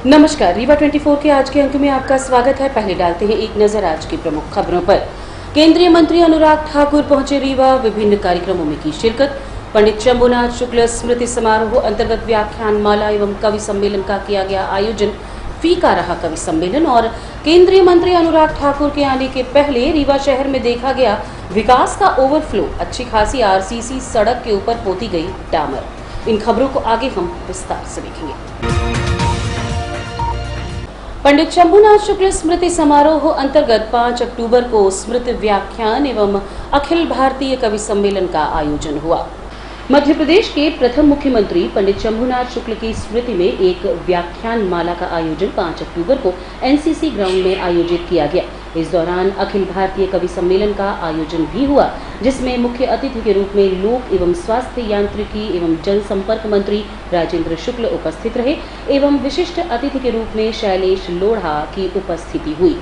नमस्कार, रीवा 24 के आज के अंक में आपका स्वागत है। पहले डालते हैं एक नजर आज की प्रमुख खबरों पर। केंद्रीय मंत्री अनुराग ठाकुर पहुंचे रीवा, विभिन्न कार्यक्रमों में की शिरकत। पंडित शंभुनाथ शुक्ल स्मृति समारोह अंतर्गत व्याख्यान माला एवं कवि सम्मेलन का किया गया आयोजन। फीका रहा कवि सम्मेलन और केंद्रीय मंत्री अनुराग ठाकुर के आने के पहले रीवा शहर में देखा गया विकास का ओवरफ्लो। अच्छी खासी आरसीसी सड़क के ऊपर पोती गई डामर। इन खबरों को आगे हम विस्तार से देखेंगे। पंडित शंभुनाथ शुक्ल स्मृति समारोह अंतर्गत 5 अक्टूबर को स्मृति व्याख्यान एवं अखिल भारतीय कवि सम्मेलन का आयोजन हुआ। मध्य प्रदेश के प्रथम मुख्यमंत्री पंडित शंभुनाथ शुक्ल की स्मृति में एक व्याख्यान माला का आयोजन 5 अक्टूबर को एनसीसी ग्राउंड में आयोजित किया गया। इस दौरान अखिल भारतीय कवि सम्मेलन का आयोजन भी हुआ, जिसमें मुख्य अतिथि के रूप में लोक एवं स्वास्थ्य यांत्रिकी एवं जनसंपर्क मंत्री राजेंद्र शुक्ल उपस्थित रहे एवं विशिष्ट अतिथि के रूप में शैलेश लोढ़ा की उपस्थिति हुई।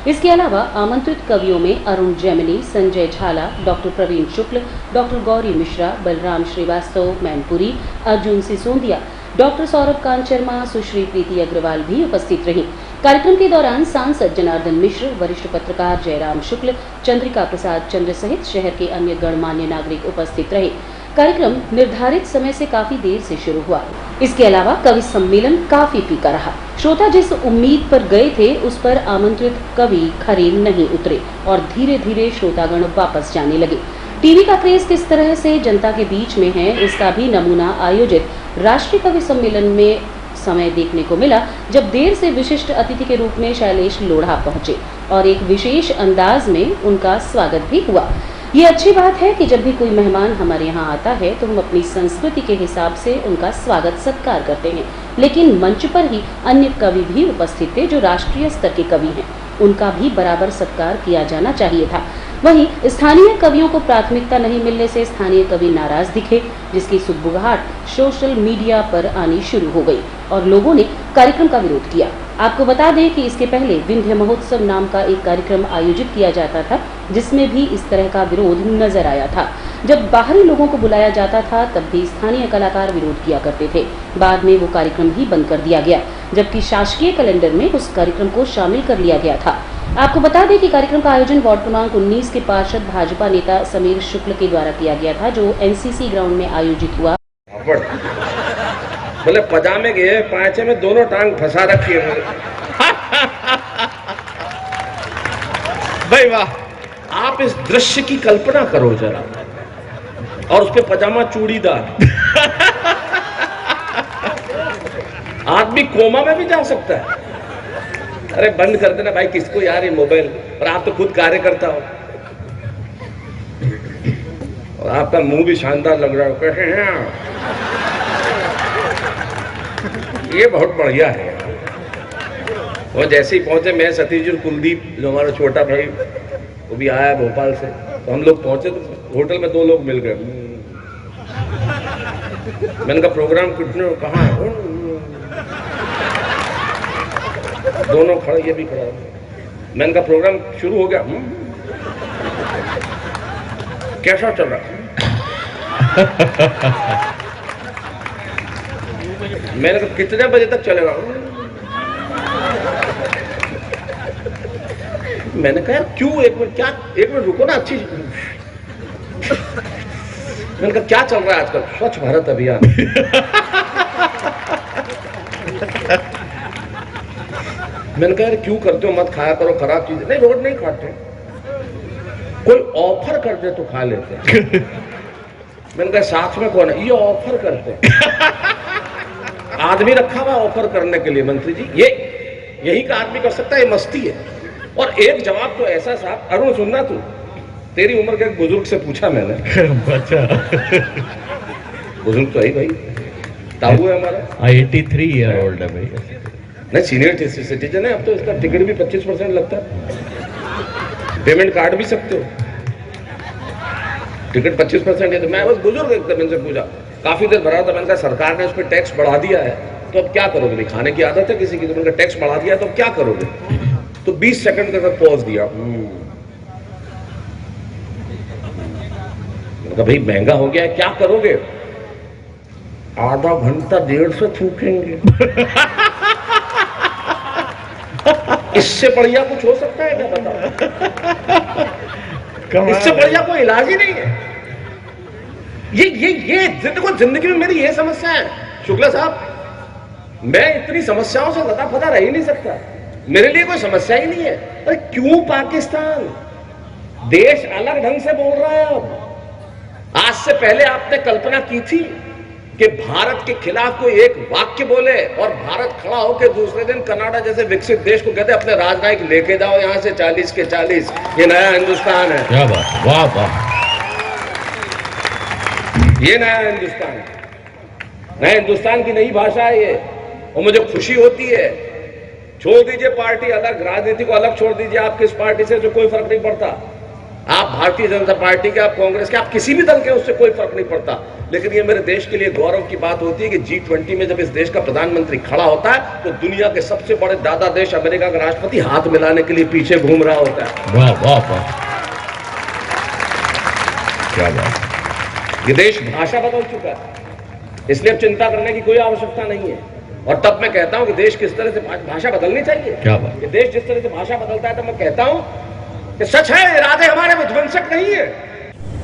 इसके अलावा आमंत्रित कवियों में अरुण जैमिनी, संजय झाला, डॉक्टर प्रवीण शुक्ल, डॉक्टर गौरी मिश्रा, बलराम श्रीवास्तव मैनपुरी, अर्जुन सिसोदिया, डॉक्टर सौरभ कांत शर्मा, सुश्री प्रीति अग्रवाल भी उपस्थित रही। कार्यक्रम के दौरान सांसद जनार्दन मिश्र, वरिष्ठ पत्रकार जयराम शुक्ल, चंद्रिका प्रसाद चंद्र सहित शहर के अन्य गणमान्य नागरिक उपस्थित रहे। कार्यक्रम निर्धारित समय से काफी देर से शुरू हुआ। इसके अलावा कवि सम्मेलन काफी फीका रहा। श्रोता जिस उम्मीद पर गए थे, उस पर आमंत्रित कवि खरे नहीं उतरे और धीरे धीरे श्रोतागण वापस जाने लगे। टीवी का क्रेज किस तरह से जनता के बीच में है, इसका भी नमूना आयोजित राष्ट्रीय कवि सम्मेलन में समय देखने को मिला, जब देर से विशिष्ट अतिथि के रूप में शैलेश लोढ़ा पहुंचे और एक विशेष अंदाज में उनका स्वागत भी हुआ। ये अच्छी बात है कि जब भी कोई मेहमान हमारे यहाँ आता है तो हम अपनी संस्कृति के हिसाब से उनका स्वागत सत्कार करते हैं, लेकिन मंच पर ही अन्य कवि भी उपस्थित थे जो राष्ट्रीय स्तर के कवि हैं, उनका भी बराबर सत्कार किया जाना चाहिए था। वहीं स्थानीय कवियों को प्राथमिकता नहीं मिलने से स्थानीय कवि नाराज दिखे, जिसकी सुगबुगाहट सोशल मीडिया पर आनी शुरू हो गई और लोगों ने कार्यक्रम का विरोध किया। आपको बता दें कि इसके पहले विंध्य महोत्सव नाम का एक कार्यक्रम आयोजित किया जाता था, जिसमें भी इस तरह का विरोध नजर आया था। जब बाहरी लोगों को बुलाया जाता था तब भी स्थानीय कलाकार विरोध किया करते थे। बाद में वो कार्यक्रम ही बंद कर दिया गया, जबकि शासकीय कैलेंडर में उस कार्यक्रम को शामिल कर लिया गया था। आपको बता दें कि कार्यक्रम का आयोजन वार्ड क्रमांक 19 के पार्षद भाजपा नेता समीर शुक्ल के द्वारा किया गया था, जो एनसीसी ग्राउंड में आयोजित हुआ। बोले पजामे के पांचे में दोनों टांग फंसा रखी है। भाई वाह, आप इस दृश्य की कल्पना करो जरा, और उस पे पजामा चूड़ीदार। आदमी कोमा में भी जा सकता है। अरे बंद कर देना भाई, किसको यार ये मोबाइल, और आप तो खुद कार्य करता हो और आपका मुंह भी शानदार लग रहा है। कैसे हैं? ये बहुत बढ़िया है। वो जैसे ही पहुंचे, मैं सतीश और कुलदीप जो हमारा छोटा भाई वो भी आया भोपाल से, तो हम लोग पहुंचे तो होटल में 2 लोग मिल गए। मैंने कहा प्रोग्राम कितने कहाँ है? दोनों खड़े, ये भी खड़ा। मैंने कहा प्रोग्राम शुरू हो गया। कैसा चल रहा? मैंने कहा कितने बजे तक चलेगा? मैंने कहा यार क्यों, एक मिनट, क्या एक मिनट रुको ना, अच्छी। मैंने कहा क्या चल रहा है आजकल? स्वच्छ भारत अभियान। मैंने कहा यार क्यों करते हो, मत खाया करो खराब चीजें। नहीं, रोज नहीं खाते, कोई ऑफर कर दे तो खा लेते हैं। मैंने कहा साथ में कौन है? ये ऑफर करते हैं। आदमी रखा हुआ ऑफर करने के लिए मंत्री जी, ये यही का आदमी कर सकता है, ये मस्ती है। और एक जवाब तो ऐसा साहब, अरुण सुनना, तू तेरी उम्र के एक बुजुर्ग से पूछा मैंने। अच्छा। बुजुर्ग तो है भाई, ताऊ है हमारा, 83 ईयर ओल्ड है भाई। नहीं, सीनियर सिटीजन है। अब तो इसका टिकट भी 25% लगता है, पेमेंट काट भी सकते हो। टिकट 25% है। तो मैं बस बुजुर्ग एकदम इनसे पूछा, काफी देर भरा था। मैंने कहा सरकार ने उस पर टैक्स बढ़ा दिया है, तो अब क्या करोगे? नहीं खाने की आदत है किसी की, तो मैंने कहा टैक्स बढ़ा दिया है तो अब क्या करोगे? तो 20 सेकंड तक पॉज दिया। मैंने कहा भाई महंगा हो गया है, क्या करोगे? आधा घंटा देर से थूकेंगे। इससे बढ़िया कुछ हो सकता है क्या, बताओ? इससे बढ़िया कोई इलाज ही नहीं है। ये देखो, जिंदगी में मेरी ये समस्या है शुक्ला साहब, मैं इतनी समस्याओं से लता फता रह ही नहीं सकता, मेरे लिए कोई समस्या ही नहीं है। अरे क्यों पाकिस्तान? देश अलग ढंग से बोल रहा है अब। आज से पहले आपने कल्पना की थी कि भारत के खिलाफ कोई एक वाक्य बोले और भारत खड़ा होकर दूसरे दिन कनाडा जैसे विकसित देश को कहते अपने राजनयिक लेके जाओ यहां से 40 के 40, ये नया हिंदुस्तान है। क्या बात, वाह वाह, ये नया हिंदुस्तान है, नए हिंदुस्तान की नई भाषा है ये, और मुझे खुशी होती है। छोड़ दीजिए पार्टी अलग, राजनीति को अलग छोड़ दीजिए, आप किस पार्टी से जो कोई फर्क नहीं पड़ता, आप भारतीय जनता पार्टी के, आप कांग्रेस के, आप किसी भी दल के, उससे कोई फर्क नहीं पड़ता। लेकिन ये मेरे देश के लिए गौरव की बात होती है कि G20 में जब इस देश का प्रधानमंत्री खड़ा होता है तो दुनिया के सबसे बड़े दादा देश अमेरिका का राष्ट्रपति हाथ मिलाने के लिए पीछे घूम रहा होता है। वाह वाह वाह, क्या बात। ये देश भाषा बदल चुका है, इसलिए अब चिंता करने की कोई आवश्यकता नहीं है। और तब मैं कहता हूं कि देश किस तरह से भाषा बदलनी चाहिए। क्या बात। ये देश जिस तरह से भाषा बदलता है, तो मैं कहता हूं कि सच है, इरादे हमारे विध्वंसक नहीं है।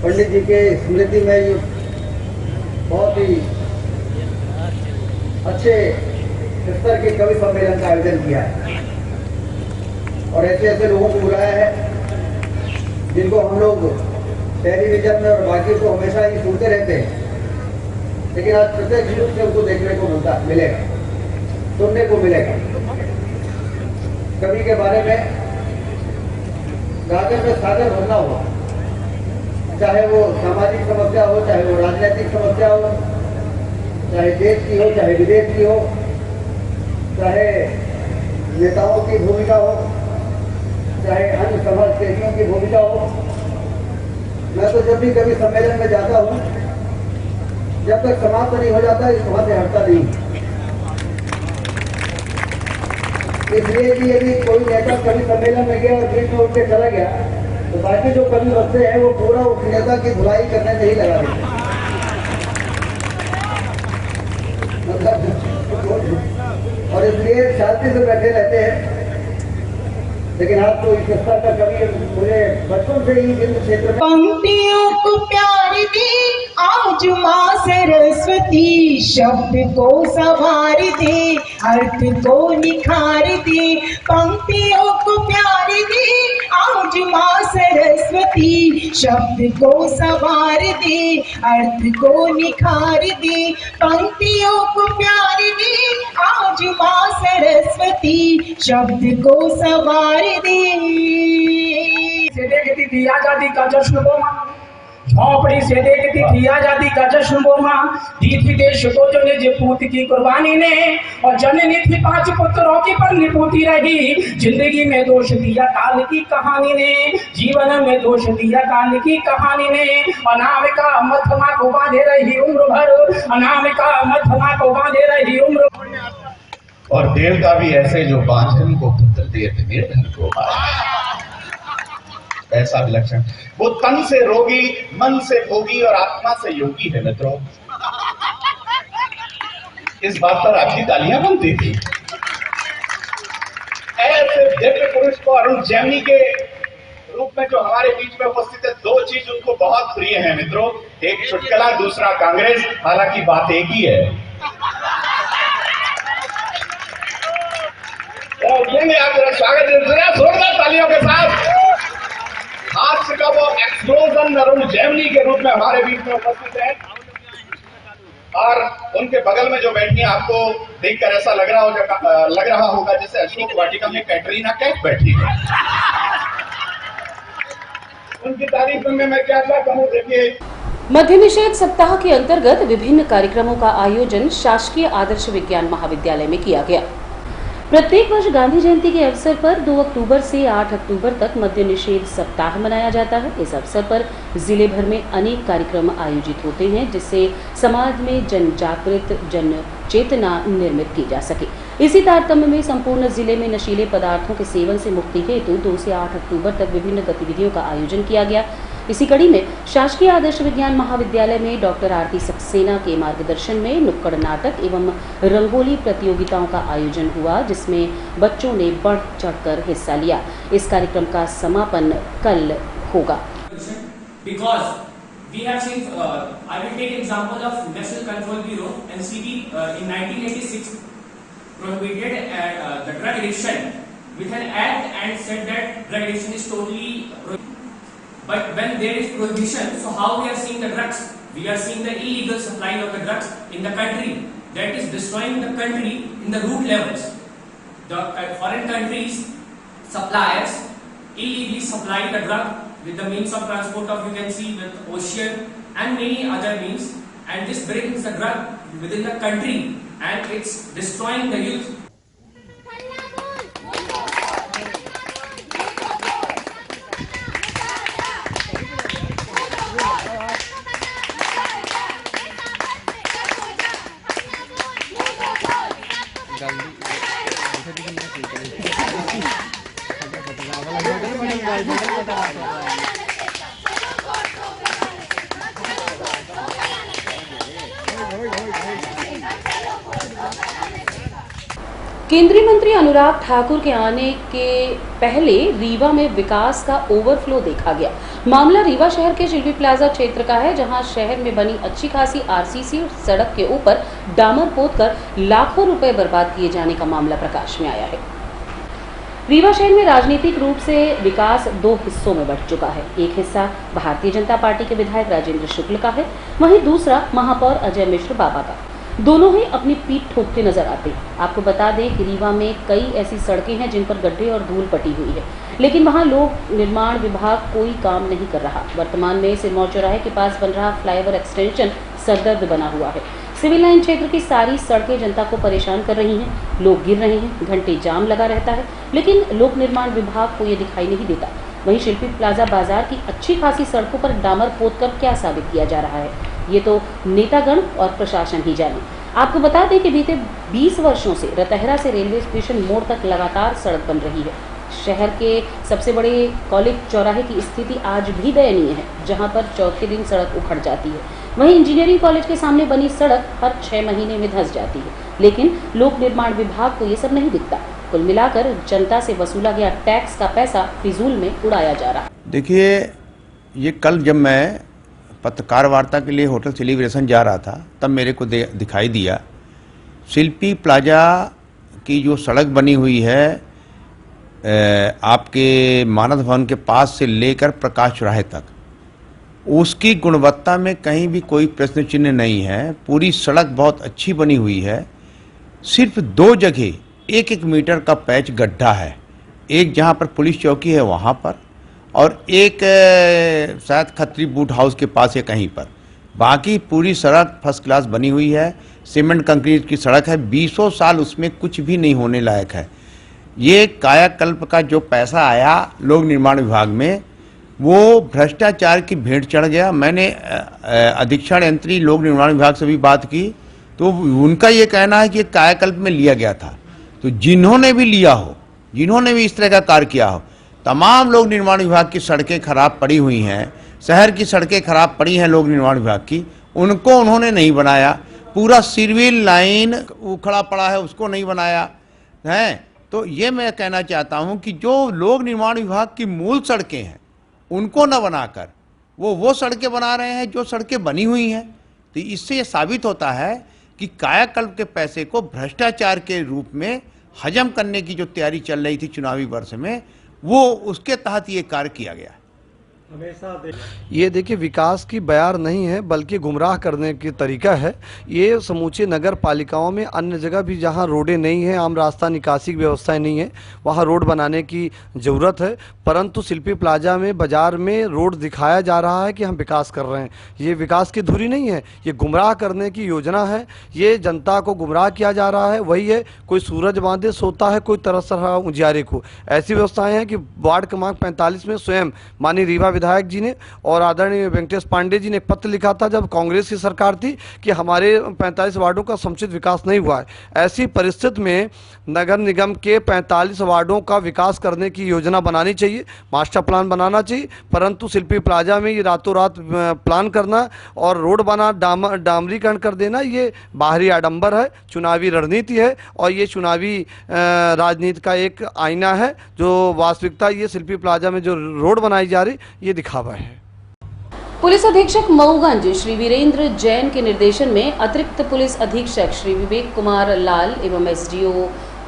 पंडित जी के स्मृति में ये बहुत ही अच्छे स्तर के कवि सम्मेलन का आयोजन किया है और ऐसे ऐसे लोगों को बुलाया है जिनको हम लोग टेलीविजन में और बाकी को हमेशा ही सुनते रहते हैं, लेकिन आज प्रत्यक्ष रूप से उनको देखने को मिलेगा, सुनने को मिलेगा। कवि के बारे में गागर में सागर भरना हुआ, चाहे वो सामाजिक समस्या हो, चाहे वो राजनीतिक समस्या हो, चाहे देश की हो, चाहे विदेश की हो, चाहे नेताओं की भूमिका हो, चाहे अन्य समाज सेवियों की भूमिका हो। मैं तो जब भी कभी सम्मेलन में जाता हूँ, जब तक समाप्त नहीं हो जाता इस वहां से हटता नहीं। इसलिए कि यदि कोई नेता कभी सम्मेलन में गया और बीच में उठ के चला गया तो बाकी जो कवि बच्चे हैं वो पूरा उस नेता की धुलाई करने में ही लगा देते हैं। और इसलिए शांति से बैठे रहते हैं। लेकिन आपको इस स्तर का कवि मुझे बचपन से ही जिन क्षेत्र में पंक्तियों को प्यार दी आज माँ सरस्वती, शब्द को संवार दे, अर्थ को निखार दे। पंक्तियों को प्यार दी आज माँ सरस्वती, शब्द को संवार दे, अर्थ को निखार दे। पंक्तियों को प्यार दी आज माँ सरस्वती, शब्द को संवार दे। से देखती थी आजादी का जश्न बोमा, झोपड़ी से देखती थी आजादी का जश्न बोमा, दी थी देश को जो निज पूत की कुर्बानी ने, और जननी थी 5 पुत्रों की पन्नी पूती रही। जिंदगी में दोष दिया काल की कहानी ने, जीवन में दोष दिया काल की कहानी ने। अनामिका मध्यमा को बांधे रही उम्र भर, अनामिका मध्यमा को बांधे रही उम्र भर। और देवता भी ऐसे जो बांझन को पुत्र देते निर्धन को ऐसा विलक्षण। वो तन से रोगी, मन से भोगी और आत्मा से योगी है मित्रों। इस बात पर आपकी तालियां बनती थी। ऐसे दिव्य पुरुष को अरुण जैमिनी के रूप में जो हमारे बीच में उपस्थित है, 2 चीज उनको बहुत प्रिय है मित्रों, एक चुटकुला, दूसरा कांग्रेस। हालांकि बात एक ही है। आप जरा स्वागत जोरदार तालियों के साथ। हास्य का वो एक्सप्लोजन अरुण जैमिनी के रूप में हमारे बीच में उपस्थित है। और उनके बगल में जो बैठी है, आपको देखकर ऐसा लग रहा होगा जैसे अशोक वाटिका में कैटरीना कैफ बैठी है। उनकी तारीफ में मैं क्या कहूँ, देखिए। मद्य निषेध सप्ताह के अंतर्गत विभिन्न कार्यक्रमों का आयोजन शासकीय आदर्श विज्ञान महाविद्यालय में किया गया। प्रत्येक वर्ष गांधी जयंती के अवसर पर 2 अक्टूबर से 8 अक्टूबर तक मद्य निषेध सप्ताह मनाया जाता है। इस अवसर पर जिले भर में अनेक कार्यक्रम आयोजित होते हैं, जिससे समाज में जन चेतना निर्मित की जा सके। इसी तारतम्य में संपूर्ण जिले में नशीले पदार्थों के सेवन से मुक्ति हेतु 2 से 8 अक्टूबर तक विभिन्न गतिविधियों का आयोजन किया गया। इसी कड़ी में शासकीय आदर्श विज्ञान महाविद्यालय में डॉक्टर आरती सक्सेना सेना के मार्गदर्शन में नुक्कड़ नाटक एवं रंगोली प्रतियोगिताओं का आयोजन हुआ, जिसमें बच्चों ने बढ़ चढ़कर हिस्सा लिया। इस कार्यक्रम का समापन कल होगा। Because we have seen, I will take example of National Control Bureau (NCB) in 1986 prohibited the drug addiction with an act and said that drug addiction is totally prohibited. But when there is prohibition, so how we are seeing the drugs? We are seeing the illegal supply of the drugs in the country. That is destroying the country in the root levels. The foreign countries suppliers illegally supply the drug with the means of transport of, you can see, with ocean and many other means, and this brings the drug within the country and it's destroying the youth. केंद्रीय मंत्री अनुराग ठाकुर के आने के पहले रीवा में विकास का overflow देखा गया। मामला रीवा शहर के शिल्पी प्लाजा क्षेत्र का है, जहां शहर में बनी अच्छी खासी आरसीसी सड़क के ऊपर डामर पोतकर लाखों रुपए बर्बाद किए जाने का मामला प्रकाश में आया है। रीवा शहर में राजनीतिक रूप से विकास दो हिस्सों में बढ़ चुका है। एक हिस्सा भारतीय जनता पार्टी के विधायक राजेंद्र शुक्ल का है, वहीं दूसरा महापौर अजय मिश्र बाबा का। दोनों ही अपनी पीठ ठोकते नजर आते हैं। आपको बता दें कि रीवा में कई ऐसी सड़कें हैं जिन पर गड्ढे और धूल पटी हुई है, लेकिन वहां लोक निर्माण विभाग कोई काम नहीं कर रहा। वर्तमान में सिरमौर चौराहे के पास बन रहा फ्लाईओवर एक्सटेंशन सरदर्द बना हुआ है। सिविल लाइन क्षेत्र की सारी सड़कें जनता को परेशान कर रही हैं, लोग गिर रहे हैं, घंटे जाम लगा रहता है, लेकिन लोक निर्माण विभाग को ये दिखाई नहीं देता। वहीं शिल्पी प्लाजा बाजार की अच्छी खासी सड़कों पर डामर पोतकर क्या साबित किया जा रहा है, ये तो नेतागण और प्रशासन ही जाने। आपको बता दें कि बीते 20 वर्षों से रतहरा से रेलवे स्टेशन मोड़ तक लगातार सड़क बन रही है। शहर के सबसे बड़े कॉलेज चौराहे की स्थिति आज भी दयनीय है, जहां पर चौथे दिन सड़क उखड़ जाती है। वहीं इंजीनियरिंग कॉलेज के सामने बनी सड़क हर 6 महीने में धंस जाती है, लेकिन लोक निर्माण विभाग को ये सब नहीं दिखता। कुल मिलाकर जनता से वसूला गया टैक्स का पैसा फिजूल में उड़ाया जा रहा है। देखिए, ये कल जब मैं पत्रकार वार्ता के लिए होटल सेलिब्रेशन जा रहा था, तब मेरे को दिखाई दिया शिल्पी प्लाजा की जो सड़क बनी हुई है आपके मानस भवन के पास से लेकर प्रकाश चौराहे तक, उसकी गुणवत्ता में कहीं भी कोई प्रश्न चिन्ह नहीं है। पूरी सड़क बहुत अच्छी बनी हुई है। सिर्फ 2 जगह 1-1 मीटर का पैच गड्ढा है, एक जहाँ पर पुलिस चौकी है वहाँ पर, और एक शायद खत्री बूट हाउस के पास है कहीं पर। बाकी पूरी सड़क फर्स्ट क्लास बनी हुई है, सीमेंट कंक्रीट की सड़क है। 20 साल उसमें कुछ भी नहीं होने लायक है। ये कायाकल्प का जो पैसा आया लोक निर्माण विभाग में, वो भ्रष्टाचार की भेंट चढ़ गया। मैंने अधीक्षण यंत्री लोक निर्माण विभाग से भी बात की, तो उनका ये कहना है कि कायाकल्प में लिया गया था। तो जिन्होंने भी लिया हो, जिन्होंने भी इस तरह का कार्य किया हो, तमाम लोक निर्माण विभाग की सड़कें खराब पड़ी हुई हैं, शहर की सड़कें खराब पड़ी हैं लोक निर्माण विभाग की, उनको उन्होंने नहीं बनाया। पूरा सिविल लाइन उखड़ा पड़ा है, उसको नहीं बनाया है। तो ये मैं कहना चाहता हूं कि जो लोक निर्माण विभाग की मूल सड़कें हैं उनको न बनाकर वो सड़कें बना रहे हैं जो सड़कें बनी हुई हैं। तो इससे ये साबित होता है कि कायाकल्प के पैसे को भ्रष्टाचार के रूप में हजम करने की जो तैयारी चल रही थी चुनावी वर्ष में, वो उसके तहत ये कार्य किया गया। ये देखिए, विकास की बयार नहीं है बल्कि गुमराह करने की तरीका है। ये समूचे नगर पालिकाओं में अन्य जगह भी जहाँ रोडें नहीं हैं, आम रास्ता निकासी की व्यवस्थाएं नहीं है, वहाँ रोड बनाने की ज़रूरत है। परंतु शिल्पी प्लाजा में बाजार में रोड दिखाया जा रहा है कि हम विकास कर रहे हैं। ये विकास की धुरी नहीं है, ये गुमराह करने की योजना है। ये जनता को गुमराह किया जा रहा है। वही है, कोई सूरज बांधे सोता है, कोई तरस रहा उजियारे को। ऐसी व्यवस्थाएँ हैं कि वार्ड क्रमांक 45 में स्वयं माननीय रीवा विधायक जी ने और आदरणीय वेंकटेश पांडे जी ने पत्र लिखा था जब कांग्रेस की सरकार थी कि हमारे 45 वार्डों का समुचित विकास नहीं हुआ है। ऐसी परिस्थिति में नगर निगम के 45 वार्डों का विकास करने की योजना बनानी चाहिए, मास्टर प्लान बनाना चाहिए, परंतु शिल्पी प्लाजा में ये रातों रात प्लान करना और रोड बना डामरीकरण कर देना ये बाहरी आडंबर है, चुनावी रणनीति है और ये चुनावी राजनीति का एक आईना है। जो वास्तविकता ये शिल्पी प्लाजा में जो रोड बनाई जा रही ये दिखावा है। पुलिस अधीक्षक मऊगंज श्री वीरेंद्र जैन के निर्देशन में अतिरिक्त पुलिस अधीक्षक श्री विवेक कुमार लाल एवं एसडीओ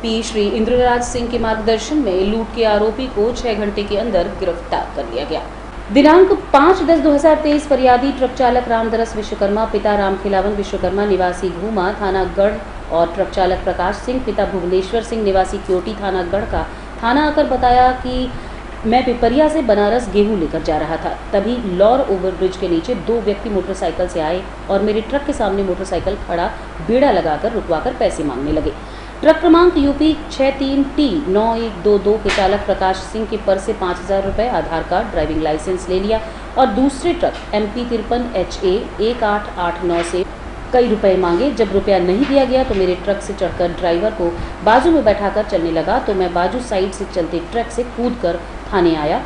पी श्री इंद्रराज सिंह के मार्गदर्शन में लूट के आरोपी को 6 घंटे के अंदर गिरफ्तार कर लिया गया। दिनांक 5/10/2023 फरियादी ट्रक चालक रामदरस विश्वकर्मा पिता रामखिलावन विश्वकर्मा निवासी घूमा थाना गढ़ और ट्रक चालक प्रकाश सिंह पिता भुवनेश्वर सिंह निवासी क्योटी थाना गढ़ का थाना आकर बताया कि मैं पिपरिया से बनारस गेहूं लेकर जा रहा था। तभी लौर ओवरब्रिज के नीचे 2 व्यक्ति मोटरसाइकिल से आए और मेरे ट्रक के सामने मोटरसाइकिल खड़ा बेड़ा लगाकर रुकवाकर पैसे मांगने लगे। ट्रक क्रमांक यूपी 63T9122 के चालक प्रकाश सिंह के पर्स से 5,000 रुपये, आधार कार्ड, ड्राइविंग लाइसेंस ले लिया और दूसरे ट्रक MP 53HA 1889 से कई रुपए मांगे। जब रुपया नहीं दिया गया तो मेरे ट्रक से चढ़कर ड्राइवर को बाजू में बैठाकर चलने लगा तो मैं बाजू साइड से चलते ट्रक से कूदकर थाने आया।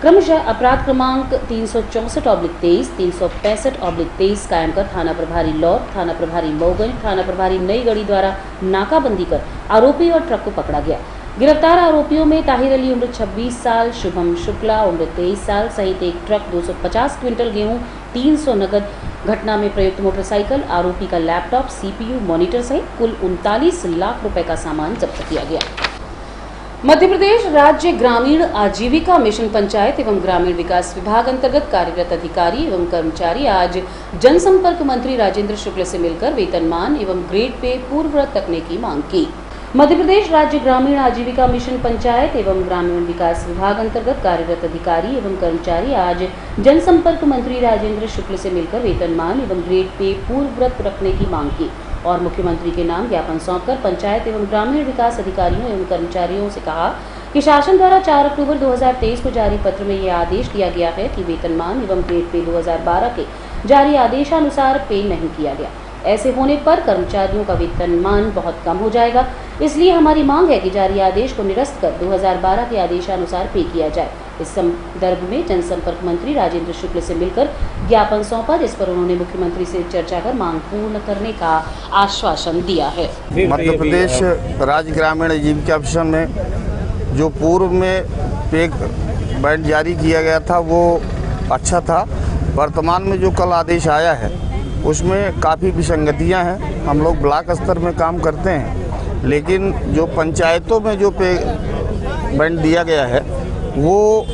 क्रमशः अपराध क्रमांक 364/23, 365/23 कायम कर थाना प्रभारी लौर, थाना प्रभारी मऊगंज, थाना प्रभारी नई गढ़ी द्वारा नाकाबंदी कर आरोपी और ट्रक को पकड़ा गया। गिरफ्तार आरोपियों में ताहिर अली उम्र 26 साल, शुभम शुक्ला उम्र 23 साल सहित एक ट्रक, 250 क्विंटल गेहूं, 300 नगद, घटना में प्रयुक्त मोटरसाइकिल, आरोपी का लैपटॉप, CPU, मॉनिटर सहित कुल 39 लाख रुपए का सामान जब्त किया गया। मध्य प्रदेश राज्य ग्रामीण आजीविका मिशन पंचायत एवं ग्रामीण विकास विभाग अंतर्गत कार्यरत अधिकारी एवं कर्मचारी आज जनसंपर्क मंत्री राजेंद्र शुक्ल से मिलकर वेतनमान एवं ग्रेड पे पूर्ववत रखने की मांग की। मध्य प्रदेश राज्य ग्रामीण आजीविका मिशन पंचायत एवं ग्रामीण विकास विभाग अंतर्गत कार्यरत अधिकारी एवं कर्मचारी आज जनसंपर्क मंत्री राजेंद्र शुक्ल से मिलकर वेतनमान एवं ग्रेड पे पूर्ववत रखने की मांग की और मुख्यमंत्री के नाम ज्ञापन सौंपकर पंचायत एवं ग्रामीण विकास अधिकारियों एवं कर्मचारियों से कहा कि शासन द्वारा 4 अक्टूबर 2023 को जारी पत्र में यह आदेश दिया गया है कि वेतनमान एवं ग्रेड पे 2012 के जारी आदेशानुसार पे नहीं किया गया। ऐसे होने पर कर्मचारियों का वेतनमान बहुत कम हो जाएगा। इसलिए हमारी मांग है कि जारी आदेश को निरस्त कर 2012 के आदेशानुसार पे किया जाए। इस संदर्भ में जनसंपर्क मंत्री राजेंद्र शुक्ल से मिलकर ज्ञापन सौंपा, जिस पर उन्होंने मुख्यमंत्री से चर्चा कर मांग पूर्ण करने का आश्वासन दिया है। मध्य प्रदेश राज्य ग्रामीण आजीविका मिशन में जो पूर्व में पे बैंड जारी किया गया था वो अच्छा था। वर्तमान में जो कल आदेश आया है उसमें काफ़ी विसंगतियां हैं। हम लोग ब्लॉक स्तर में काम करते हैं, लेकिन जो पंचायतों में जो पे बैंड दिया गया है वो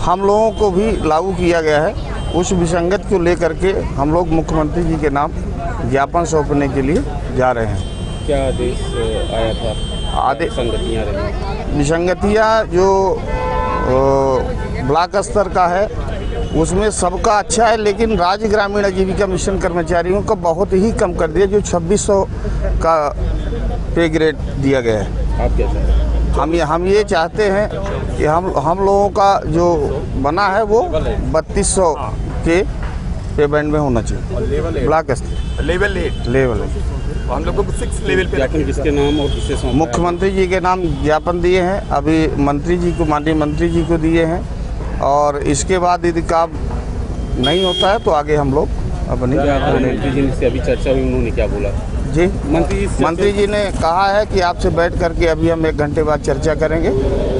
हम लोगों को भी लागू किया गया है। उस विसंगत को लेकर के हम लोग मुख्यमंत्री जी के नाम ज्ञापन सौंपने के लिए जा रहे हैं। क्या आदेश आया था? आदेश विसंगतियाँ रही, विसंगतियाँ जो ब्लॉक स्तर का है उसमें सबका अच्छा है, लेकिन राज्य ग्रामीण आजीविका मिशन कर्मचारियों का बहुत ही कम कर दिया, जो 2600 का पे ग्रेड दिया गया है। आप क्या चाहते हैं? हम ये चाहते हैं कि हम लोगों का जो बना है वो 3200 के पे बैंड में होना चाहिए। ब्लॉक स्तर लेवल हम लोग को 6 लेवल पे रखें। किसके नाम और किससे सौंपा? मुख्यमंत्री जी के नाम ज्ञापन दिए हैं, अभी मंत्री जी को, माननीय मंत्री जी को दिए हैं और इसके बाद यदि काम नहीं होता है तो आगे हम लोग अपनी मंत्री जी से अभी चर्चा हुई, उन्होंने क्या बोला? जी मंत्री जी ने कहा है कि आपसे बैठ करके अभी हम 1 घंटे बाद चर्चा करेंगे,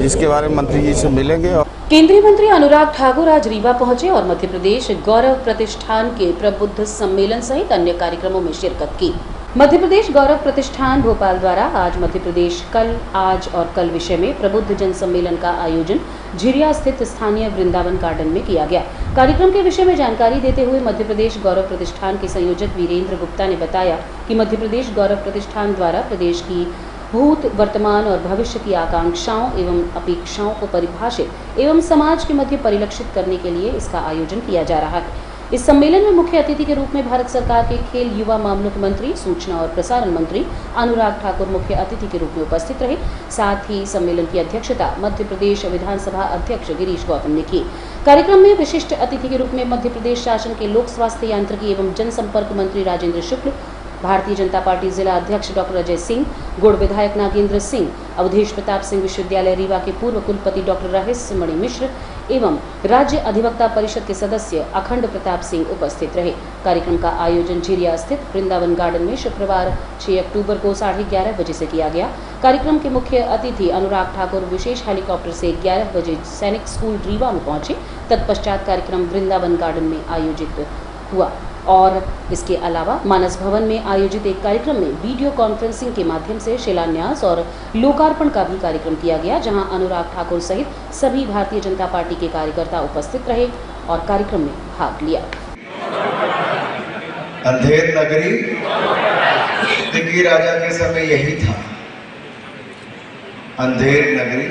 जिसके बारे में मंत्री जी से मिलेंगे। और केंद्रीय मंत्री अनुराग ठाकुर आज रीवा पहुंचे और मध्य प्रदेश गौरव प्रतिष्ठान के प्रबुद्ध सम्मेलन सहित अन्य कार्यक्रमों में शिरकत की। मध्य प्रदेश गौरव प्रतिष्ठान भोपाल द्वारा आज मध्य प्रदेश कल, आज और कल विषय में प्रबुद्ध जन सम्मेलन का आयोजन झिरिया स्थित स्थानीय वृंदावन गार्डन में किया गया। कार्यक्रम के विषय में जानकारी देते हुए मध्य प्रदेश गौरव प्रतिष्ठान के संयोजक वीरेंद्र गुप्ता ने बताया कि मध्य प्रदेश गौरव प्रतिष्ठान द्वारा प्रदेश की भूत, वर्तमान और भविष्य की आकांक्षाओं एवं अपेक्षाओं को परिभाषित एवं समाज के मध्य परिलक्षित करने के लिए इसका आयोजन किया जा रहा है। इस सम्मेलन में मुख्य अतिथि के रूप में भारत सरकार के खेल युवा मामलों के मंत्री, सूचना और प्रसारण मंत्री अनुराग ठाकुर मुख्य अतिथि के रूप में उपस्थित रहे। साथ ही सम्मेलन की अध्यक्षता मध्य प्रदेश विधानसभा अध्यक्ष गिरीश गौतम ने की। कार्यक्रम में विशिष्ट अतिथि के रूप में मध्य प्रदेश शासन के लोक स्वास्थ्य यांत्रिकी एवं जनसंपर्क मंत्री राजेंद्र शुक्ल, भारतीय जनता पार्टी जिला अध्यक्ष डॉक्टर अजय सिंह, गुड़ विधायक नागेंद्र सिंह, अवधेश प्रताप सिंह विश्वविद्यालय रीवा के पूर्व कुलपति डॉक्टर रहस्य मणि मिश्र एवं राज्य अधिवक्ता परिषद के सदस्य अखंड प्रताप सिंह उपस्थित रहे। कार्यक्रम का आयोजन झिरिया स्थित वृंदावन गार्डन में शुक्रवार 6 अक्टूबर को 11:30 बजे से किया गया। कार्यक्रम के मुख्य अतिथि अनुराग ठाकुर विशेष हेलीकॉप्टर से 11 बजे सैनिक स्कूल रीवा में पहुंचे। तत्पश्चात कार्यक्रम वृंदावन गार्डन में आयोजित हुआ और इसके अलावा मानस भवन में आयोजित एक कार्यक्रम में वीडियो कॉन्फ्रेंसिंग के माध्यम से शिलान्यास और लोकार्पण का भी कार्यक्रम किया गया, जहां अनुराग ठाकुर सहित सभी भारतीय जनता पार्टी के कार्यकर्ता उपस्थित रहे और कार्यक्रम में भाग लिया। अंधेर नगरी दिग्गी राजा के समय यही था, अंधेर नगरी,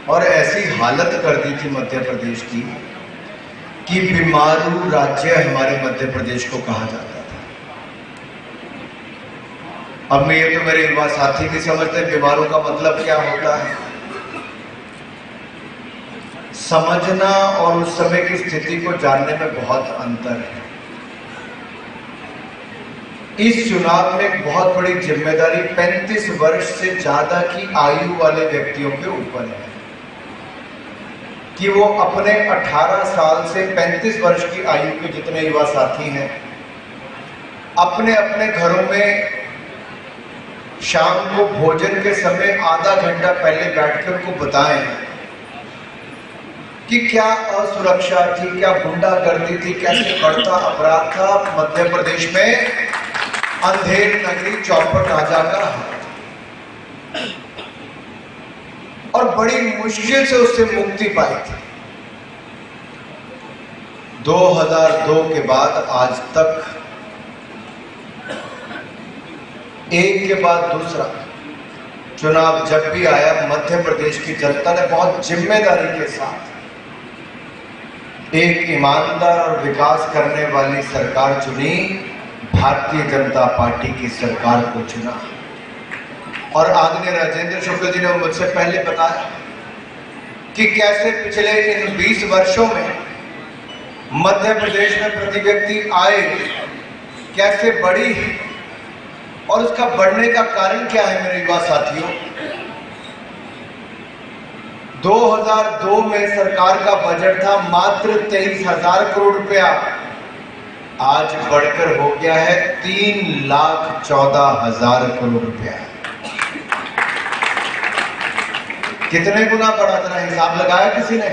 और ऐसी हालत कर दी थी मध्य प्रदेश की कि बीमारू राज्य हमारे मध्य प्रदेश को कहा जाता था। अब मैं ये तो मेरे युवा साथी भी समझते हैं बीमारू का मतलब क्या होता है। समझना और उस समय की स्थिति को जानने में बहुत अंतर है। इस चुनाव में एक बहुत बड़ी जिम्मेदारी 35 वर्ष से ज्यादा की आयु वाले व्यक्तियों के ऊपर है कि वो अपने 18 साल से 35 वर्ष की आयु के जितने युवा साथी हैं अपने अपने घरों में शाम को भोजन के समय आधा घंटा पहले बैठकर उनको बताएं कि क्या असुरक्षा थी, क्या गुंडागर्दी थी, कैसे बढ़ता अपराध था मध्य प्रदेश में। अंधेर नगरी चौपट राजा का है और बड़ी मुश्किल से उससे मुक्ति पाई थी। 2002 के बाद आज तक एक के बाद दूसरा चुनाव जब भी आया, मध्य प्रदेश की जनता ने बहुत जिम्मेदारी के साथ एक ईमानदार और विकास करने वाली सरकार चुनी, भारतीय जनता पार्टी की सरकार को चुना। और आदरणीय राजेंद्र शुक्ल जी ने मुझसे पहले बताया कि कैसे पिछले इन 20 वर्षों में मध्य प्रदेश में प्रति व्यक्ति आय कैसे बढ़ी और उसका बढ़ने का कारण क्या है मेरे युवा साथियों। 2002 में सरकार का बजट था मात्र 23,000 करोड़ रुपया, आज बढ़कर हो गया है 3,14,000 करोड़ रुपया। कितने गुना बढ़ा, जरा हिसाब लगाया किसी ने?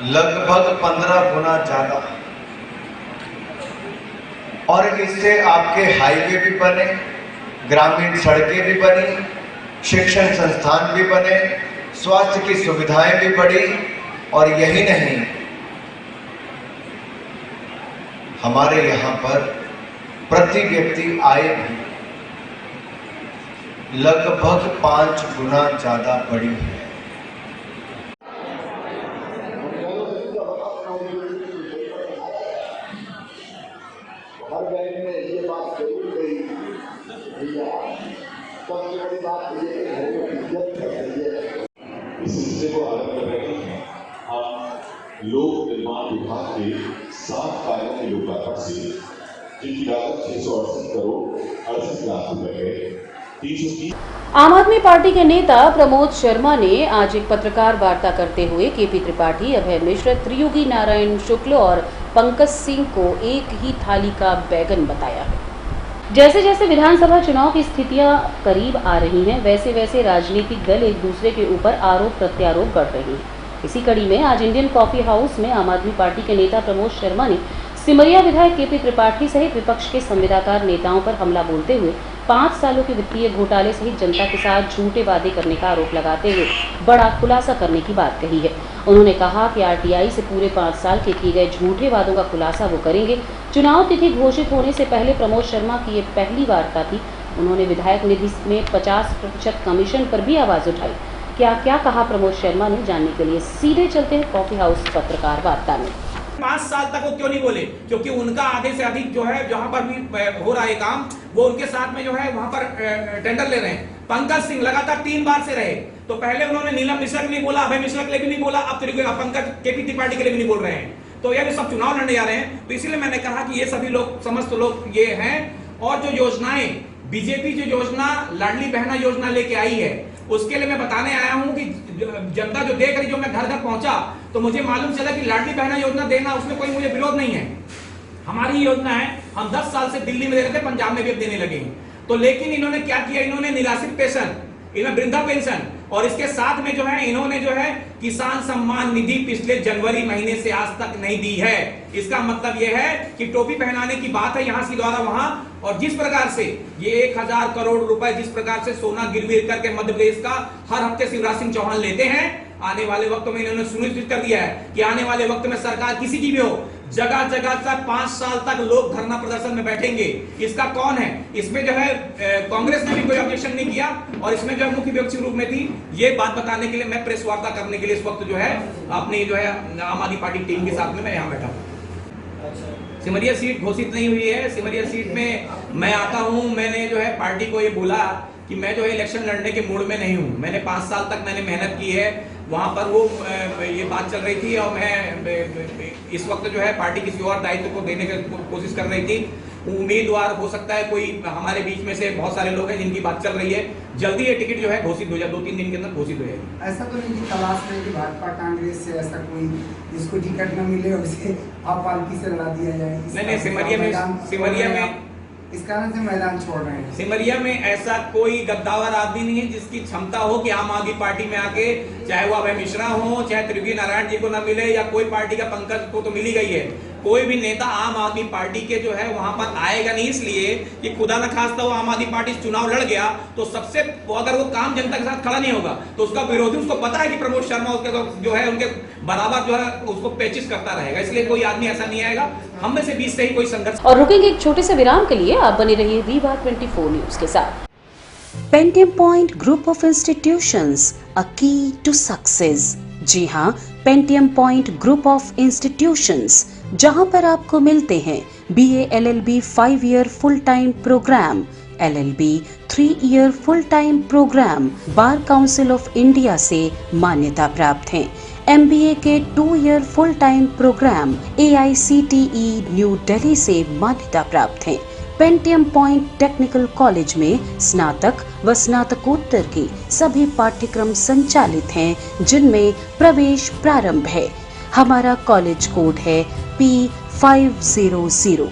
लगभग 15 गुना ज्यादा। और इससे आपके हाईवे भी बने, ग्रामीण सड़कें भी बनी, शिक्षण संस्थान भी बने, स्वास्थ्य की सुविधाएं भी बढ़ी। और यही नहीं, हमारे यहां पर प्रति व्यक्ति आय भी लगभग 5 गुना ज्यादा बढ़ी है। हर बैंक में ये बात जरूर कही भैया, सबसे बड़ी बात ये है घर में इज्जत है। इस हिस्से को आगे कर रहे हैं हम लोक निर्माण विभाग के 7 कार्यों के लोकार्पण से, जिनकी लागत 668 करोड़ 68 लाख रुपए है। आम आदमी पार्टी के नेता प्रमोद शर्मा ने आज एक पत्रकार वार्ता करते हुए केपी त्रिपाठी, अभय मिश्र, त्रियोगी नारायण शुक्ल और पंकज सिंह को एक ही थाली का बैगन बताया है। जैसे जैसे विधानसभा चुनाव की स्थितियां करीब आ रही हैं, वैसे वैसे राजनीतिक दल एक दूसरे के ऊपर आरोप प्रत्यारोप बढ़ रहे हैं। इसी कड़ी में आज इंडियन कॉफी हाउस में आम आदमी पार्टी के नेता प्रमोद शर्मा ने सिमरिया विधायक केपी त्रिपाठी सहित विपक्ष के संविदाकार नेताओं पर हमला बोलते हुए 5 सालों के वित्तीय घोटाले सहित जनता के साथ झूठे वादे करने का आरोप लगाते हुए बड़ा खुलासा करने की बात कही है। उन्होंने कहा कि आरटीआई से पूरे 5 साल के किए गए झूठे वादों का खुलासा वो करेंगे। चुनाव तिथि घोषित होने से पहले प्रमोद शर्मा की ये पहली वार्ता थी। उन्होंने विधायक निधि में 50% कमीशन पर भी आवाज उठाई। क्या क्या कहा प्रमोद शर्मा ने, जानने के लिए सीधे चलते हैं कॉफी हाउस पत्रकार वार्ता में। 5 साल तक वो क्यों नहीं बोले? क्योंकि उनका आधे से अधिक जो है जहां पर भी हो रहा है काम, वो उनके साथ में जो है वहां पर टेंडर ले रहे हैं। पंकज सिंह लगातार 3 बार से रहे, तो पहले उन्होंने नीलम मिश्रा के लिए बोला, अभय मिश्रा के लिए भी नहीं बोला, अब पंकज केपी त्रिपाठी के लिए भी नहीं बोल रहे हैं। तो ये भी सब चुनाव लड़ने जा रहे हैं। तो इसीलिए मैंने कहा कि ये सभी लोग, समस्त लोग ये हैं। और जो योजनाएं बीजेपी जो योजना लाडली बहना योजना लेके आई है, उसके लिए मैं बताने आया हूं कि जनता जो देख रही, जो मैं घर घर पहुंचा तो मुझे मालूम चला कि लाडली बहना योजना देना, उसमें कोई मुझे विरोध नहीं है। हमारी योजना है, हम 10 साल से दिल्ली में दे रहे थे, पंजाब में भी अब देने लगे हैं। तो लेकिन इन्होंने क्या किया, इन्होंने निराश्रित पेंशन, इन्होंने वृद्धा पेंशन, और इसके साथ में जो है इन्होंने जो है किसान सम्मान निधि पिछले जनवरी महीने से आज तक नहीं दी है। इसका मतलब यह है कि टोपी पहनाने की बात है यहाँ से द्वारा वहां। और जिस प्रकार से ये 1000 करोड़ रुपए जिस प्रकार से सोना गिरवी करके मध्य प्रदेश का हर हफ्ते शिवराज सिंह चौहान लेते हैं, आने वाले वक्त में इन्होंने सुनिश्चित कर दिया है कि आने वाले वक्त में सरकार किसी की भी हो, जगह जगह तक 5 साल तक लोग धरना प्रदर्शन में बैठेंगे। इसका कौन है? इसमें जो है कांग्रेस ने भी कोई ऑब्जेक्शन नहीं किया, और इसमें जो है मुख्य विपक्षी रूप में थी। ये बात बताने के लिए मैं प्रेस वार्ता करने के लिए इस वक्त जो है अपनी जो है आम आदमी पार्टी टीम के साथ में मैं यहाँ बैठा हूँ। सिमरिया सीट घोषित नहीं हुई है। सिमरिया सीट में मैं आता हूँ, मैंने जो है पार्टी को ये बोला कि मैं जो है इलेक्शन लड़ने के मूड में नहीं हूँ। मैंने 5 साल तक मैंने मेहनत की है, वहां पर वो ये बात चल रही थी, और मैं इस वक्त जो है पार्टी किसी और दायित्व को देने की कोशिश कर रही थी। उम्मीदवार हो सकता है कोई हमारे बीच में से बहुत सारे लोग हैं जिनकी बात चल रही है, जल्दी ये टिकट जो है घोषित हो जाए, 2-3 दिन के अंदर घोषित हो जाएगी। ऐसा तो नहीं कि तलाश में कि भाजपा कांग्रेस से ऐसा कोई जिसको टिकट न मिले और उसे आप पालकी से लड़ा दिया जाए? नहीं, सिमरिया में इस कारण से मैदान छोड़ रहे हैं। सिमरिया में ऐसा कोई गद्दावर आदमी नहीं है जिसकी क्षमता हो कि आम आदमी पार्टी में आके, चाहे वो अभय मिश्रा हो, चाहे त्रिवेदी नारायण जी को ना मिले, या कोई पार्टी का पंकज को तो मिल ही गई है, कोई भी नेता आम आदमी पार्टी के जो है वहां पर आएगा नहीं। इसलिए कि खुदा न खास्ता वो आम आदमी पार्टी चुनाव लड़ गया तो सबसे अगर वो काम जनता के साथ खड़ा नहीं होगा तो उसका विरोधी, उसको पता है कि प्रमोद शर्मा उसके जो है उनके बराबर जो है उसको पेचिश करता रहेगा। इसलिए कोई आदमी ऐसा नहीं आएगा हम में से 20 से ही कोई संघर्ष। और रुकेंगे एक छोटे से विराम के लिए। आप बने रहिए विवा 24 न्यूज के साथ। Pentium point group of institutions, a key to success. जी हाँ, Pentium point group of institutions, जहां पर आपको मिलते हैं BA LLB 5 year full time programme, LLB 3 year full time programme, bar council of India से मान्यता प्राप्त हैं। MBA के 2 year full time programme AICTE new Delhi से मान्यता प्राप्त हैं। पेंटियम पॉइंट टेक्निकल कॉलेज में स्नातक व स्नातकोत्तर के सभी पाठ्यक्रम संचालित हैं, जिनमें प्रवेश प्रारंभ है। हमारा कॉलेज कोड है P500।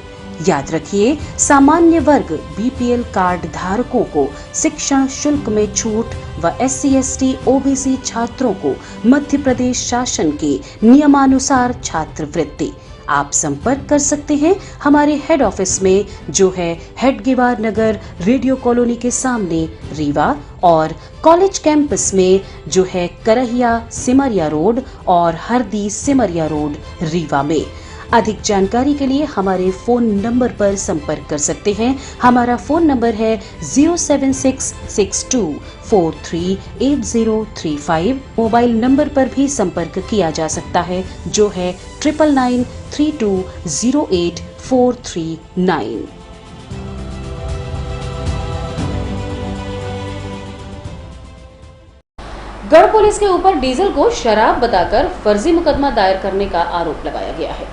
याद रखिए, सामान्य वर्ग BPL कार्ड धारकों को शिक्षण शुल्क में छूट व SC/ST OBC छात्रों को मध्य प्रदेश शासन के नियमानुसार छात्रवृत्ति। आप संपर्क कर सकते हैं हमारे हेड ऑफिस में, जो है हेडगेवार नगर रेडियो कॉलोनी के सामने रीवा, और कॉलेज कैंपस में जो है करहिया सिमरिया रोड और हरदी सिमरिया रोड रीवा में। अधिक जानकारी के लिए हमारे फोन नंबर पर संपर्क कर सकते हैं। हमारा फोन नंबर है 07662438035। मोबाइल नंबर पर भी संपर्क किया जा सकता है, जो है 9993208439। गढ़ पुलिस के ऊपर डीजल को शराब बताकर फर्जी मुकदमा दायर करने का आरोप लगाया गया है।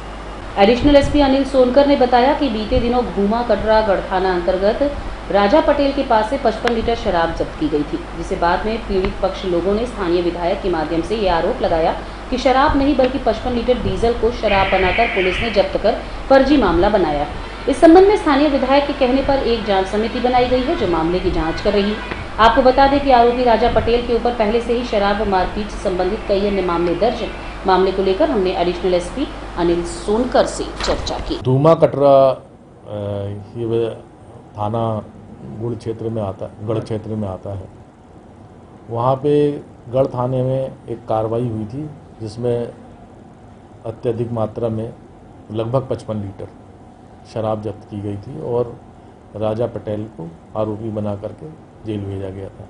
एडिशनल एसपी अनिल सोनकर ने बताया कि बीते दिनों घूमा कटरा गढ़ थाना अंतर्गत राजा पटेल के पास से 55 लीटर शराब जब्त की गई थी, जिसे बाद में पीड़ित पक्ष लोगों ने स्थानीय विधायक के माध्यम से ये आरोप लगाया कि शराब नहीं बल्कि 55 लीटर डीजल को शराब बनाकर पुलिस ने जब्त कर फर्जी मामला बनाया। इस संबंध में स्थानीय विधायक के कहने पर एक जांच समिति बनाई गई है, जो मामले की जाँच कर रही है। आपको बता दें कि आरोपी राजा पटेल के ऊपर पहले से ही शराब व मारपीट से संबंधित कई अन्य मामले दर्ज हैं। मामले को लेकर हमने एडिशनल एसपी अनिल सोनकर से चर्चा की। धूमा कटरा ये थाना गढ़ क्षेत्र में आता है। वहाँ पे गढ़ थाने में एक कार्रवाई हुई थी, जिसमें अत्यधिक मात्रा में लगभग 55 लीटर शराब जब्त की गई थी और राजा पटेल को आरोपी बना करके जेल भेजा गया था।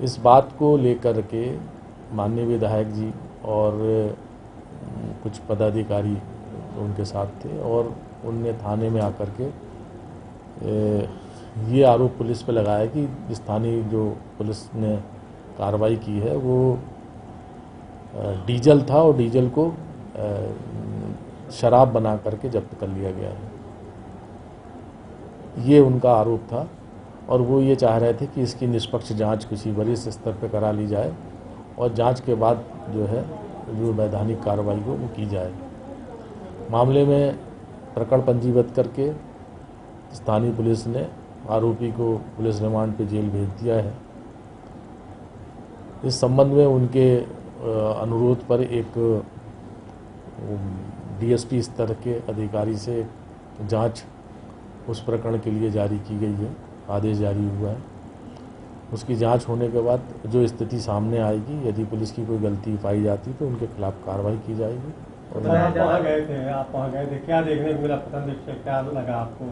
इस बात को लेकर के माननीय विधायक जी और कुछ पदाधिकारी उनके साथ थे और उनने थाने में आकर के ये आरोप पुलिस पे लगाया कि स्थानीय जो पुलिस ने कार्रवाई की है वो डीजल था और डीजल को शराब बना करके जब्त कर लिया गया है। ये उनका आरोप था और वो ये चाह रहे थे कि इसकी निष्पक्ष जांच किसी वरिष्ठ स्तर पर करा ली जाए और जांच के बाद जो है जो वैधानिक कार्रवाई हो वो की जाए। मामले में प्रकरण पंजीबद्ध करके स्थानीय पुलिस ने आरोपी को पुलिस रिमांड पे जेल भेज दिया है। इस संबंध में उनके अनुरोध पर एक डीएसपी स्तर के अधिकारी से जांच उस प्रकरण के लिए जारी की गई है, आदेश जारी हुआ है। उसकी जांच होने के बाद जो स्थिति सामने आएगी, यदि पुलिस की कोई गलती पाई जाती तो उनके खिलाफ कार्रवाई की जाएगी। आप वहाँ गए थे, क्या देखने को मिला, क्या लगा आपको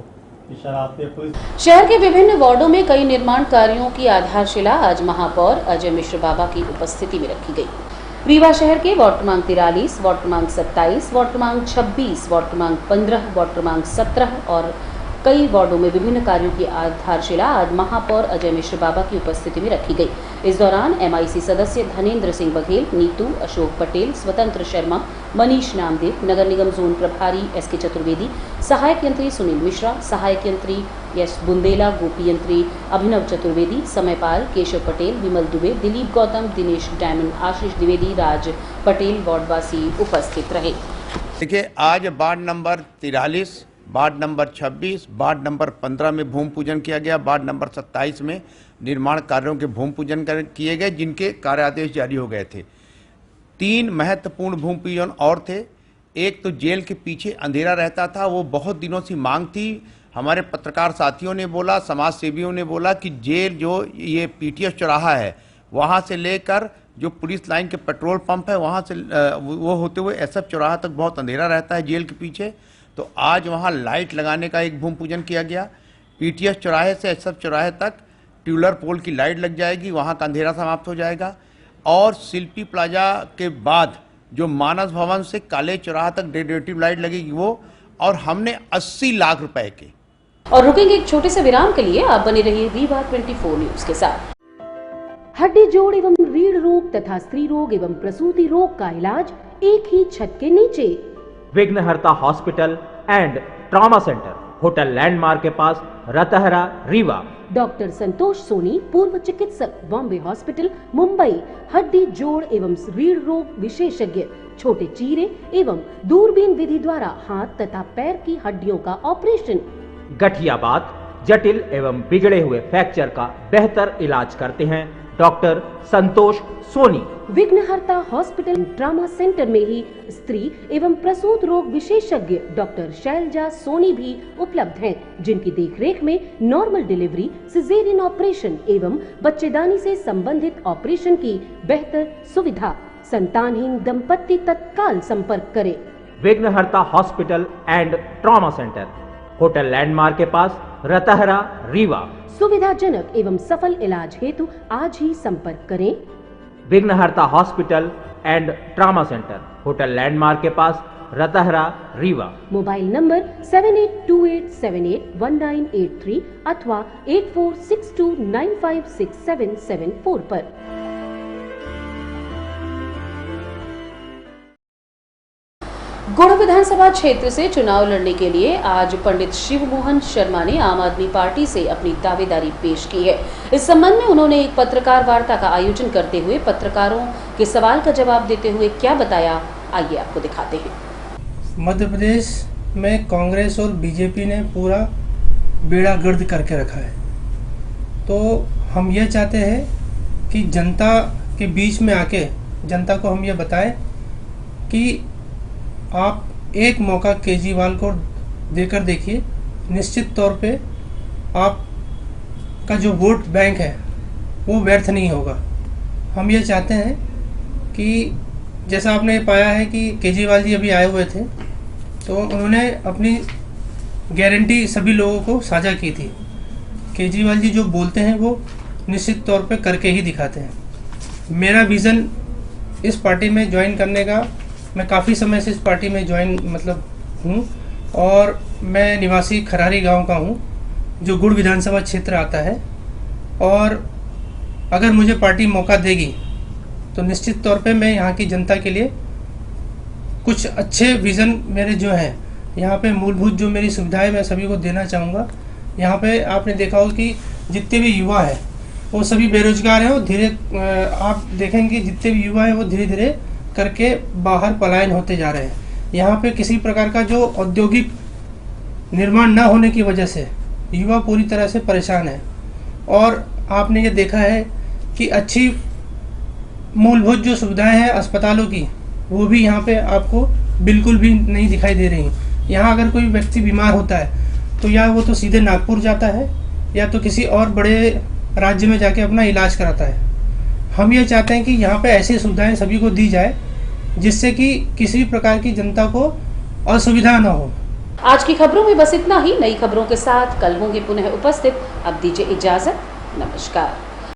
कि शराब पे पुलिस? शहर के विभिन्न वार्डों में कई निर्माण कार्यों की आधारशिला आज महापौर अजय मिश्र बाबा की उपस्थिति में रखी गई। रीवा शहर के वार्ड क्रमांक 43, वार्ड क्रमांक 27, वार्ड क्रमांक 26, वार्ड क्रमांक 15, वार्ड क्रमांक 17 और कई वार्डों में विभिन्न कार्यों की आधारशिला आज महापौर अजय मिश्र बाबा की उपस्थिति में रखी गई। इस दौरान एमआईसी सदस्य धनेंद्र सिंह बघेल, नीतू, अशोक पटेल, स्वतंत्र शर्मा, मनीष नामदेव, नगर निगम जोन प्रभारी एसके चतुर्वेदी, सहायक यंत्री सुनील मिश्रा, सहायक यंत्री यश बुंदेला, गोपी यंत्री अभिनव चतुर्वेदी, समयपाल केशव पटेल, विमल दुबे, दिलीप गौतम, दिनेश डायमंड, आशीष द्विवेदी, राज पटेल वार्डवासी उपस्थित रहे। देखिए, आज ward number 43, ward number 26, ward number 15 में भूमि पूजन किया गया। वार्ड नंबर 27 में निर्माण कार्यों के भूमि पूजन किए गए, जिनके कार्यादेश जारी हो गए थे। 3 महत्वपूर्ण भूमि पूजन और थे। एक तो जेल के पीछे अंधेरा रहता था, वो बहुत दिनों से मांग थी। हमारे पत्रकार साथियों ने बोला, समाज सेवियों ने बोला कि जेल जो ये पीटीएस चौराहा है, वहाँ से लेकर जो पुलिस लाइन के पेट्रोल पंप है, वहाँ से वो होते हुए एसएफ चौराहा तक बहुत अंधेरा रहता है जेल के पीछे। तो आज वहाँ लाइट लगाने का एक भूमि पूजन किया गया। पीटीएस चौराहे से एसएफ चौराहे तक ट्यूलर पोल की लाइट लग जाएगी, वहाँ का अंधेरा समाप्त हो जाएगा। और शिल्पी प्लाजा के बाद जो मानस भवन से काले चौराहा तक डेकोरेटिव लाइट लगेगी वो, और हमने 80 लाख रुपए के। और रुकेंगे एक छोटे से विराम के लिए। आप बने रहिए रीवा 24 न्यूज के साथ। हड्डी जोड़ एवं रीढ़ रोग तथा स्त्री रोग एवं प्रसूति रोग का इलाज एक ही छत के नीचे। विघ्नहर्ता hospital and trauma centre, hotel landmark के पास, रतहरा, रीवा। डॉक्टर संतोष सोनी, पूर्व चिकित्सक, बॉम्बे हॉस्पिटल, मुंबई। हड्डी जोड़ एवं रीढ़ रोग विशेषज्ञ, छोटे चीरे एवं दूरबीन विधि द्वारा हाथ तथा पैर की हड्डियों का ऑपरेशन। गठियाबात, जटिल एवं बिगड़े हुए फ्रैक्चर का बेहतर इलाज करते हैं डॉक्टर संतोष सोनी। विघ्नहर्ता हॉस्पिटल ट्रॉमा सेंटर में ही स्त्री एवं प्रसूत रोग विशेषज्ञ डॉक्टर शैलजा सोनी भी उपलब्ध हैं, जिनकी देखरेख में नॉर्मल डिलीवरी, सिजेरियन ऑपरेशन एवं बच्चेदानी से संबंधित ऑपरेशन की बेहतर सुविधा। संतानहीन दंपत्ति तत्काल संपर्क करें। विघ्नहर्ता hospital and trauma centre, hotel landmark के पास, रतहरा, रीवा। सुविधाजनक एवं सफल इलाज हेतु आज ही संपर्क करें। विघ्नहर्ता hospital and trauma centre, hotel landmark के पास, रतहरा, रीवा। मोबाइल नंबर 7828781983 अथवा 8462956774 पर। गुड़ विधानसभा क्षेत्र से चुनाव लड़ने के लिए आज पंडित शिव मोहन शर्मा ने आम आदमी पार्टी से अपनी दावेदारी पेश की है। इस संबंध में उन्होंने एक पत्रकार वार्ता का आयोजन करते हुए पत्रकारों के सवाल का जवाब देते हुए क्या बताया, आइए आपको दिखाते हैं। मध्य प्रदेश में कांग्रेस और बीजेपी ने पूरा बेड़ा गर्द करके रखा है, तो हम ये चाहते हैं कि जनता के बीच में आके जनता को हम ये बताएं कि आप एक मौका केजरीवाल को देकर देखिए, निश्चित तौर पे आपका जो वोट बैंक है वो व्यर्थ नहीं होगा। हम ये चाहते हैं कि जैसा आपने पाया है कि केजरीवाल जी अभी आए हुए थे, तो उन्होंने अपनी गारंटी सभी लोगों को साझा की थी। केजरीवाल जी जो बोलते हैं वो निश्चित तौर पे करके ही दिखाते हैं। मेरा विज़न इस पार्टी में ज्वाइन करने का मैं काफ़ी समय से इस पार्टी में ज्वाइन हूँ और मैं निवासी खरारी गांव का हूँ जो गुड़ विधानसभा क्षेत्र आता है। और अगर मुझे पार्टी मौका देगी तो निश्चित तौर पे मैं यहाँ की जनता के लिए कुछ अच्छे विज़न मेरे जो हैं, यहाँ पे मूलभूत जो मेरी सुविधाएं मैं सभी को देना चाहूँगा। यहाँ पे आपने देखा हो कि जितने भी युवा हैं वो सभी बेरोजगार हैं और धीरे आप देखेंगे जितने भी युवा हैं वो धीरे धीरे करके बाहर पलायन होते जा रहे हैं। यहाँ पे किसी प्रकार का जो औद्योगिक निर्माण न होने की वजह से युवा पूरी तरह से परेशान है। और आपने ये देखा है कि अच्छी मूलभूत जो सुविधाएं हैं अस्पतालों की, वो भी यहाँ पे आपको बिल्कुल भी नहीं दिखाई दे रही। यहाँ अगर कोई व्यक्ति बीमार होता है तो या वो तो सीधे नागपुर जाता है या तो किसी और बड़े राज्य में जाके अपना इलाज कराता है। हम ये चाहते हैं कि यहाँ पे ऐसी सुविधाएं सभी को दी जाए जिससे कि किसी भी प्रकार की जनता को असुविधा न हो। आज की खबरों में बस इतना ही। नई खबरों के साथ कल होंगे पुनः उपस्थित। अब दीजिए इजाजत। नमस्कार।